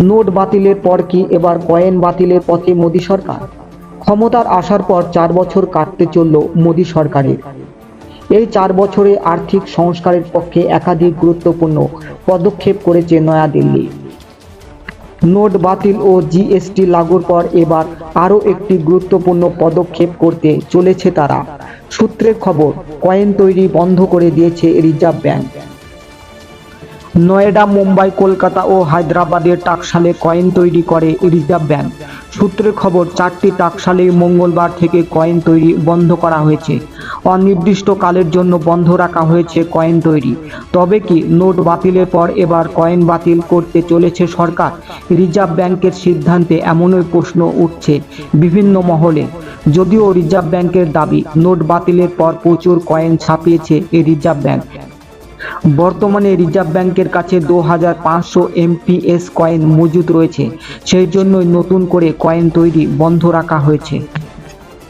Note বাতিলের পর কি এবার কয়েন বাতিলের পথে মোদী সরকার? ক্ষমতার আসার পর 4 বছর কাটতে চলল মোদী সরকারের। এই 4 বছরে আর্থিক সংস্কারের পক্ষে একাধিক গুরুত্বপূর্ণ পদক্ষেপ করেছে নয়াদিল্লি। নোট বাতিল ও জিএসটি লাগুর পর এবার আরও একটি গুরুত্বপূর্ণ পদক্ষেপ করতে চলেছে তারা। সূত্রের খবর, কয়েন তৈরি বন্ধ করে দিয়েছে রিজার্ভ ব্যাংক। নয়ডা, মুম্বাই, কলকাতা ও হায়দ্রাবাদের টাকশালে কয়েন তৈরি করে রিজার্ভ ব্যাংক। সূত্রের খবর, 4টি টাকশালে মঙ্গলবার থেকে কয়েন তৈরি বন্ধ করা হয়েছে। অনির্দিষ্টকালের জন্য বন্ধ রাখা হয়েছে কয়েন তৈরি। তবে কি নোট বাতিলের পর এবার কয়েন বাতিল করতে চলেছে সরকার? রিজার্ভ ব্যাংকের সিদ্ধান্তে এমনই প্রশ্ন উঠছে বিভিন্ন মহলে। যদিও রিজার্ভ ব্যাংকের দাবি, নোট বাতিলের পর প্রচুর কয়েন ছাপিয়েছে রিজার্ভ ব্যাংক। বর্তমানে রিজার্ভ ব্যাংকের কাছে 2500 এমপিএস কয়েন মজুদ রয়েছে। সেই জন্যই নতুন করে কয়েন তৈরি বন্ধ রাখা হয়েছে।